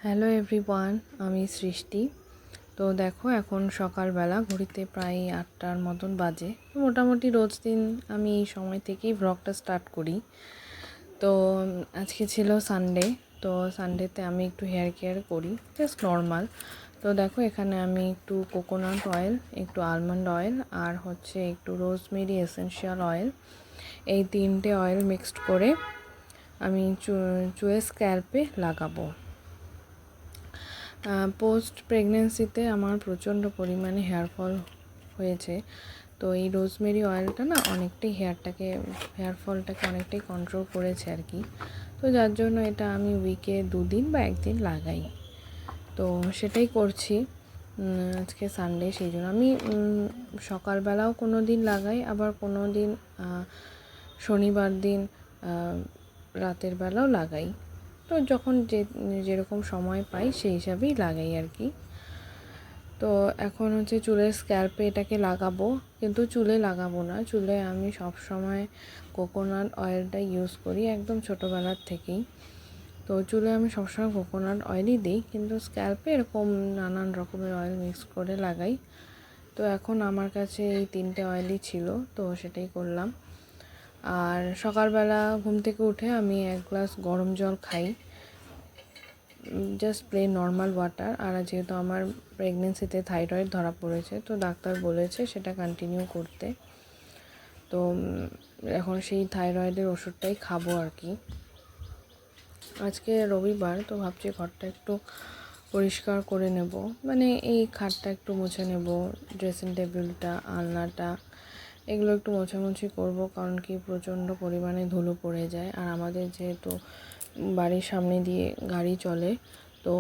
Hello everyone, আমি সৃষ্টি। তো দেখো, এখন সকালবেলা ঘড়িতে প্রায় 8টার মতন বাজে। মোটামুটি রোজ দিন আমি এই সময় থেকেই ব্লগটা স্টার্ট করি। তো আজকে ছিল সানডে। তো সানডেতে আমি একটু হেয়ার কেয়ার করি, জাস্ট নর্মাল। তো দেখো, এখানে আমি একটু কোকোনাট অয়েল, একটু আলমন্ড অয়েল আর একটু রোজমেরি এসেনশিয়াল অয়েল, এই 3টে অয়েল মিক্সড করে আমি চুয়ে স্ক্যাল্পে লাগাবো। পোস্ট প্রেগনেন্সিতে আমার প্রচণ্ড পরিমাণে হেয়ার ফল হয়েছে। তো এই রোজমেরি অয়েলটা না অনেকটাই হেয়ার ফলটাকে অনেকটাই কন্ট্রোল করেছে আর কি। তো যার জন্য এটা আমি উইকে 2 দিন বা 1 দিন লাগাই। তো সেটাই করছি। আজকে সানডে, সেই জন্য আমি সকালবেলাও কোনো দিন লাগাই, আবার কোনো দিন শনিবার দিন রাতের বেলাও লাগাই। তো যখন যেরকম সময় পাই সেই হিসাবেই লাগাই আর কি। তো এখন চুলের স্ক্যাল্পে এটাকে লাগাবো, কিন্তু চুলে লাগাবো না। চুলে আমি সব সময় কোকোনাট অয়েলটা ইউজ করি একদম ছোটোবেলার থেকেই। তো চুলে আমি সবসময় কোকোনাট অয়েলই দিই, কিন্তু স্ক্যাল্পে এরকম নানান রকমের অয়েল মিক্স করে লাগাই। তো এখন আমার কাছে এই 3টে অয়েলই ছিল, তো সেটাই করলাম। আর সকালবেলা ঘুম থেকে উঠে আমি 1 গ্লাস গরম জল খাই, জাস্ট প্লেন নর্মাল ওয়াটার। আর যেহেতু আমার প্রেগনেন্সিতে থাইরয়েড ধরা পড়েছে, তো ডাক্তার বলেছে সেটা কন্টিনিউ করতে। তো এখন সেই থাইরয়েডের ওষুধটাই খাবো আর কি। আজকে রবিবার, তো ভাবছি ঘরটা একটু পরিষ্কার করে নেব, মানে এই খাটটা একটু মুছে নেব, ড্রেসিং টেবিলটা, আলনাটা, এগুলো একটু মোছামুছি করব। কারণ কি প্রচণ্ড পরিমাণে ধুলো পড়ে যায়। আর আমাদের যেহেতু বাড়ির সামনে দিয়ে গাড়ি চলে, তো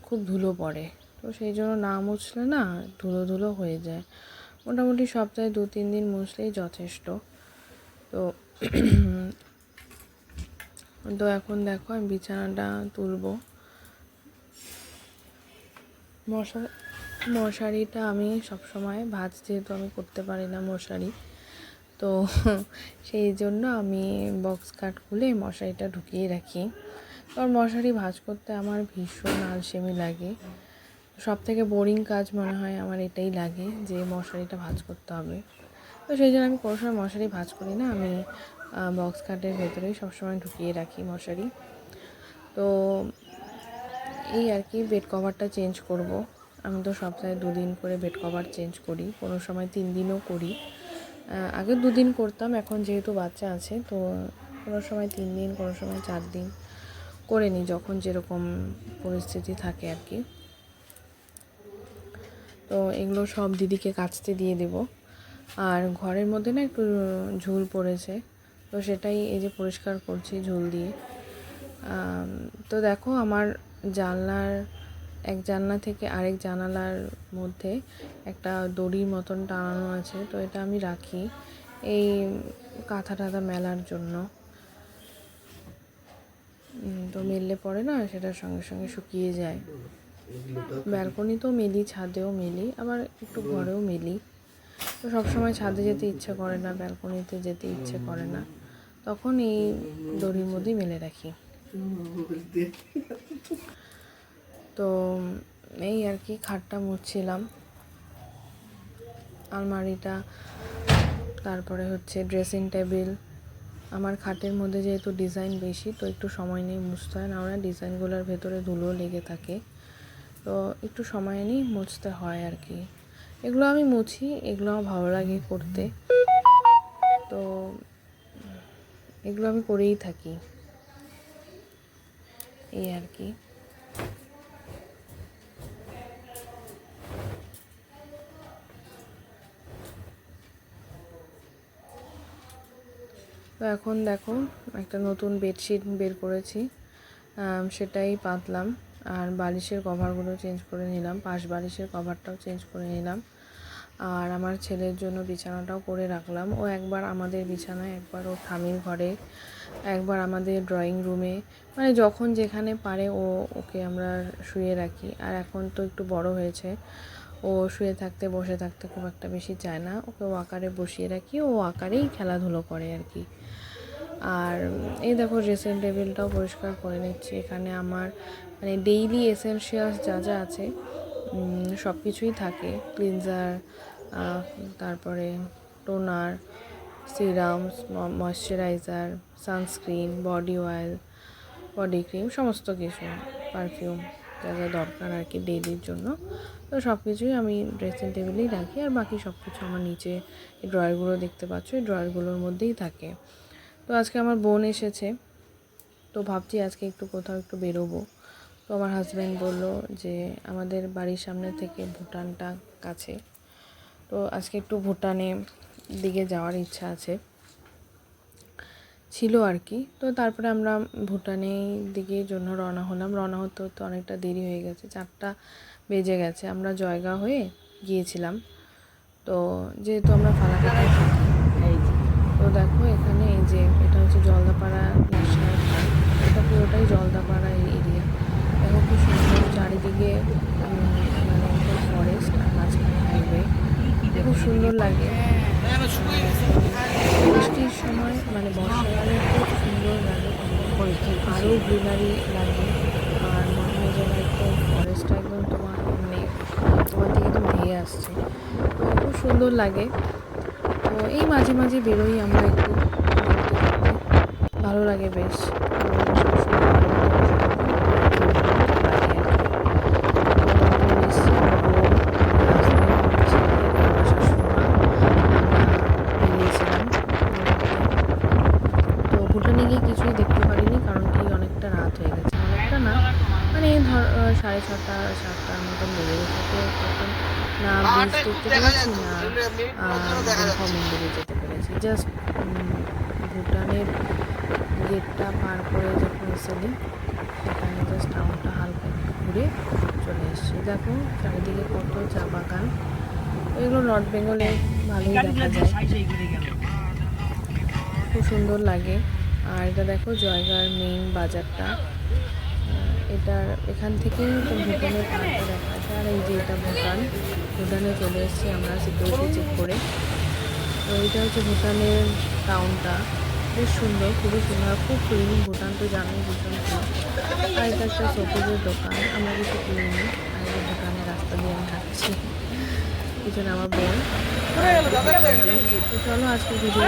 খুব ধুলো পড়ে। তো সেই জন্য না মুছলে না ধুলো ধুলো হয়ে যায়। মোটামুটি সপ্তাহে 2-3 দিন মুছলেই যথেষ্ট। তো তো এখন দেখো, আমি বিছানাটা তুলবো। মশারিটা আমি সবসময় যেহেতু আমি করতে পারি না মশারি, তো সেই জন্য আমি বক্স কাট খুলে মশারিটা ঢুকিয়ে রাখি। কারণ মশারি ভাঁজ করতে আমার ভীষণ আলসেমি লাগে। সবথেকে বোরিং কাজ মনে হয় আমার এটাই লাগে, যে মশারিটা ভাঁজ করতে হবে। তো সেই জন্য আমি কোনো সময় মশারি ভাঁজ করি না, আমি বক্স কাটের ভেতরেই সবসময় ঢুকিয়ে রাখি মশারি। তো এই আর কি, বেড কভারটা চেঞ্জ করব। আমি তো সপ্তাহে 2 দিন করে বেড কভার চেঞ্জ করি, কোনো সময় 3 দিনও করি। আগে 2 দিন করতাম, এখন যেহেতু বাচ্চা আছে তো কোনো সময় 3 দিন, কোনো সময় 4 দিন করে নিই, যখন যেরকম পরিস্থিতি থাকে আর কি। তো এগুলো সব দিদিকে কাচতে দিয়ে দেব। আর ঘরের মধ্যে না একটু ঝুল পড়েছে, তো সেটাই এই যে পরিষ্কার করছি ঝুল দিয়ে। তো দেখো, আমার এক জানলা থেকে আরেক জানালার মধ্যে একটা দড়ির মতন টানানো আছে। তো এটা আমি রাখি এই কাঁথা টাথা মেলার জন্য। তো মেললে পরে না সেটার সঙ্গে সঙ্গে শুকিয়ে যায়। ব্যালকনিতেও মেলি, ছাদেও মেলি, আবার একটু ঘরেও মেলি। তো সবসময় ছাদে যেতে ইচ্ছে করে না, ব্যালকনিতে যেতে ইচ্ছে করে না, তখন এই দড়ির মধ্যেই মেলে রাখি। তো এই আর কি, খাটটা মুছছিলাম, আলমারিটা, তারপরে ড্রেসিং টেবিল। আমার খাটের মধ্যে যেহেতু ডিজাইন বেশি, তো একটু সময় নিয়ে মুছতে হয়, না ওরা ডিজাইনগুলোর ভেতরে ধুলো লেগে থাকে, তো একটু সময় নিয়ে মুছতে হয় আর কি। এগুলো আমি মুছি, এগুলো আমার ভালো লাগে করতে, তো এগুলো আমি করেই থাকি, এই আর কি। তো এখন দেখো, একটা নতুন বেডশিট বের করেছি, সেটাই পাতলাম। আর বালিশের কভারগুলো চেঞ্জ করে নিলাম, পাশ বালিশের কভারটাও চেঞ্জ করে নিলাম। আর আমার ছেলের জন্য বিছানাটাও করে রাখলাম। ও একবার আমাদের বিছানায়, একবার ওর ঠামির ঘরে, একবার আমাদের ড্রয়িং রুমে, মানে যখন যেখানে পারে ওকে আমরা শুয়ে রাখি। আর এখন তো একটু বড় হয়েছে, ও শুয়ে থাকতে বসে থাকতে খুব একটা বেশি চায় না, ওকে ও আকারে বসিয়ে রাখি, ও আকারেই খেলাধুলো করে আর কি। আর এই দেখো ড্রেসিং টেবিলটাও পরিষ্কার করে নিচ্ছি। এখানে আমার মানে ডেইলি এসেনশিয়ালস যা যা আছে সব কিছুই থাকে। ক্লিনজার, তারপরে toner, serums, moisturiser, sunscreen, body oil, body cream, সমস্ত কিছু, পারফিউম যা যা দরকার আর কি ডেইলির জন্য। তো সব কিছুই আমি ড্রেসিং টেবিলেই রাখি। আর বাকি সব কিছু আমার নিচে এই ড্রয়ারগুলো দেখতে পাচ্ছ, এই ড্রয়ারগুলোর মধ্যেই থাকে। তো আজকে আমার বোন এসেছে, তো ভাবছি আজকে একটু কোথাও একটু বেরোবো। তো আমার হাজব্যান্ড বললো যে আমাদের বাড়ির সামনে থেকে ভুটানটা কাছে, তো আজকে একটু ভুটানে দিকে যাওয়ার ইচ্ছা আছে ছিল আর কি। তো তারপরে আমরা ভুটানের দিকে জন্য রওনা হতে হতে অনেকটা দেরি হয়ে গেছে, 4টা বেজে গেছে। আমরা জয়গাঁও হয়ে গিয়েছিলাম। তো যেহেতু আমরা ফালাকাটায় থাকি, তো দেখো এখানে এই যে এটা হচ্ছে জলদাপাড়া ন্যাশনাল পার্ক। এটা পুরোটাই জলদাপাড়া এরিয়া। দেখো খুব সুন্দর চারিদিকে মানে ফরেস্ট আর মাঝখানে হাইওয়ে, খুব সুন্দর লাগে। বৃষ্টির সময় মানে বর্ষাকালে খুব সুন্দর লাগে, আরও গ্রিনারি লাগে। আর মনে হয় যেন একদম ফরেস্টটা একদম তোমার দিকে তো ধেয়ে আসছে, তো খুব সুন্দর লাগে। তো এই মাঝে মাঝে বেরোই আমরা একটু ঘুরতে ঘুরতে, ভালো লাগে বেশ। ভুটানে গিয়ে কিছুই দেখতে পারিনি, কারণ কি অনেকটা রাত হয়ে গেছে। অনেকটা না, মানে ধর 6:30-7টার মতন বেজে গেছে। তো তখন না ব্রিজ দেখতে পেরেছি, না বুদ্ধ মন্দিরে যেতে পেরেছি। জাস্ট ভুটানের গেটটা পার করে যখন এসেছি, সেখানে জাস্ট টাউনটা হালকা ঘুরে চলে এসেছি। দেখো চারিদিকে কত চা বাগান, এগুলো নর্থ বেঙ্গলে ভালোই দেখা যায়, খুব সুন্দর লাগে। আর এটা দেখো জয়গাঁর মেইন বাজারটা, এখান থেকেই তো ভুটানের পার্কটা দেখা যায়। আর এই যে এটা ভুটানে চলে এসেছি আমরা সিকিউরিটি চেক করে। তো এইটা হচ্ছে ভুটানের টাউনটা, বেশ সুন্দর, খুবই সুন্দর, খুব ক্লিন। ভুটান তো জানোই ভীষণ ক্লিন। আর এটা একটা সবুজের দোকান, আমরা কিছু কিনিনি। আর এই ভুটানের রাস্তা দিয়ে আমি হাঁটছি, পিছনে আমার বোন। তো চলো আজকে ভিডিও